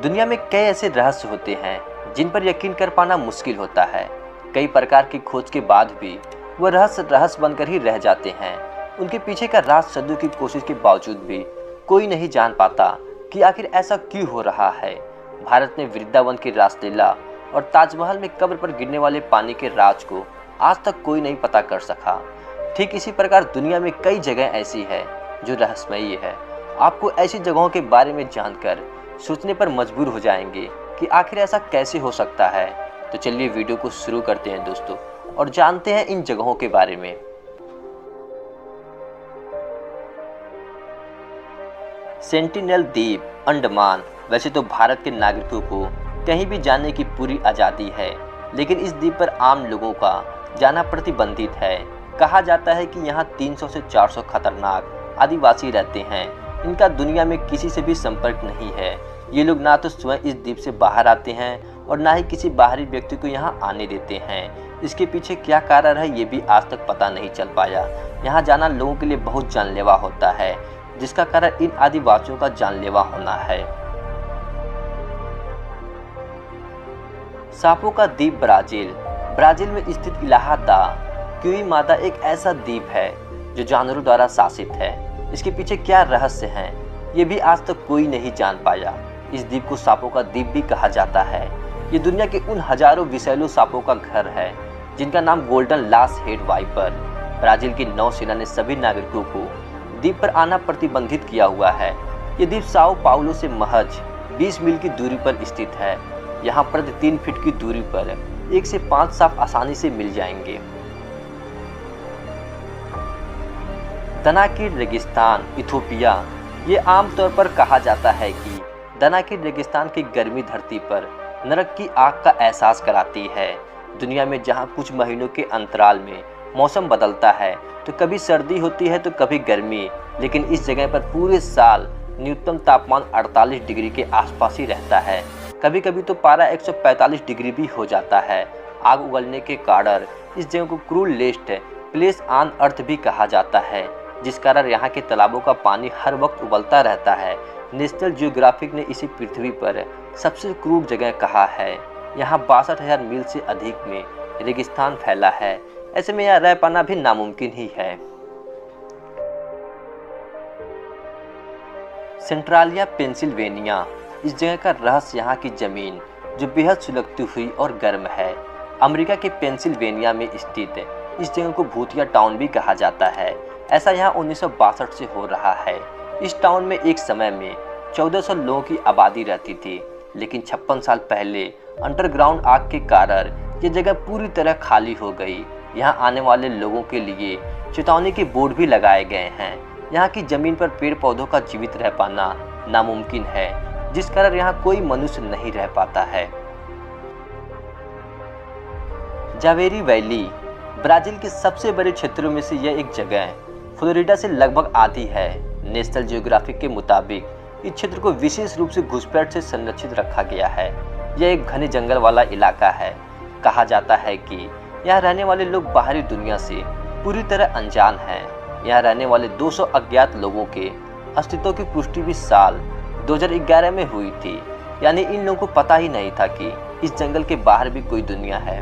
दुनिया में कई ऐसे रहस्य होते हैं जिन पर यकीन कर पाना मुश्किल होता है। कई प्रकार की खोज के बाद भी वह रहस्य बनकर ही रह जाते हैं। उनके पीछे का राज सदियों की कोशिश के बावजूद भी कोई नहीं जान पाता कि आखिर ऐसा क्यों हो रहा है। भारत में वृंदावन की रासलीला और ताजमहल में कब्र पर गिरने वाले पानी के राज को आज तक कोई नहीं पता कर सका। ठीक इसी प्रकार दुनिया में कई जगह ऐसी है जो रहस्यमयी है। आपको ऐसी जगहों के बारे में जानकर सोचने पर मजबूर हो जाएंगे कि आखिर ऐसा कैसे हो सकता है। तो चलिए वीडियो को शुरू करते हैं दोस्तों और जानते हैं इन जगहों के बारे में। सेंटिनल द्वीप अंडमान। वैसे तो भारत के नागरिकों को कहीं भी जाने की पूरी आज़ादी है, लेकिन इस द्वीप पर आम लोगों का जाना प्रतिबंधित है। कहा जाता है कि यहाँ 300 से 400 खतरनाक आदिवासी रहते हैं। इनका दुनिया में किसी से भी संपर्क नहीं है। ये लोग ना तो स्वयं इस द्वीप से बाहर आते हैं और ना ही किसी बाहरी व्यक्ति को यहाँ आने देते हैं। इसके पीछे क्या कारण है ये भी आज तक पता नहीं चल पाया। यहाँ जाना लोगों के लिए बहुत जानलेवा होता है, जिसका कारण इन आदिवासियों का जानलेवा होना है। सांपों का द्वीप ब्राजील में स्थित इलाहा दा क्यूइमादा एक ऐसा द्वीप है जो जानवरों द्वारा शासित है। इसके पीछे क्या रहस्य है ये भी आज तक कोई नहीं जान पाया। इस द्वीप को सांपों का द्वीप भी कहा जाता है। ये दुनिया के उन हजारों विषैले सांपों का घर है जिनका नाम गोल्डन लास हेड वाइपर। ब्राजील की नौसेना ने सभी नागरिकों को द्वीप पर आना प्रतिबंधित किया हुआ है। ये द्वीप साओ पाउलो से महज 20 मील की दूरी पर स्थित है। यहाँ प्रति 3 फीट की दूरी पर 1 से 5 सांप आसानी से मिल जाएंगे। दनाकिर रेगिस्तान इथोपिया। ये आमतौर पर कहा जाता है कि दनाकिर रेगिस्तान की गर्मी धरती पर नरक की आग का एहसास कराती है। दुनिया में जहाँ कुछ महीनों के अंतराल में मौसम बदलता है, तो कभी सर्दी होती है तो कभी गर्मी, लेकिन इस जगह पर पूरे साल न्यूनतम तापमान 48 डिग्री के आसपास ही रहता है। कभी कभी तो पारा 145 डिग्री भी हो जाता है। आग उगलने के कारण इस जगह को क्रूलेस्ट प्लेस ऑन अर्थ भी कहा जाता है, जिस कारण यहाँ के तालाबों का पानी हर वक्त उबलता रहता है। नेशनल जियोग्राफिक ने इसे पृथ्वी पर सबसे क्रूर जगह कहा है। यहाँ 62,000 मील से अधिक में रेगिस्तान फैला है। ऐसे में यहाँ रह पाना भी नामुमकिन ही है। सेंट्रालिया पेंसिल्वेनिया। इस जगह का रहस्य यहाँ की जमीन जो बेहद सुलगती हुई और गर्म है। अमेरिका के पेंसिल्वेनिया में स्थित इस जगह को भूतिया टाउन भी कहा जाता है। ऐसा यहाँ 1962 से हो रहा है। इस टाउन में एक समय में 1400 लोगों की आबादी रहती थी, लेकिन 56 साल पहले अंडरग्राउंड आग के कारण ये जगह पूरी तरह खाली हो गई। यहाँ आने वाले लोगों के लिए चेतावनी के बोर्ड भी लगाए गए हैं। यहाँ की जमीन पर पेड़ पौधों का जीवित रह पाना नामुमकिन है, जिस कारण यहाँ कोई मनुष्य नहीं रह पाता है। जावेरी वैली ब्राजील के सबसे बड़े क्षेत्रों में से यह एक जगह है। फ्लोरिडा से लगभग आधी है। नेशनल जियोग्राफिक के मुताबिक इस क्षेत्र को विशेष रूप से घुसपैठ से संरक्षित रखा गया है। यह एक घने जंगल वाला इलाका है। कहा जाता है कि यहाँ रहने वाले लोग बाहरी दुनिया से पूरी तरह अनजान हैं। यहाँ रहने वाले 200 अज्ञात लोगों के अस्तित्व की पुष्टि भी साल 2011 में हुई थी। यानी इन लोगों को पता ही नहीं था कि इस जंगल के बाहर भी कोई दुनिया है।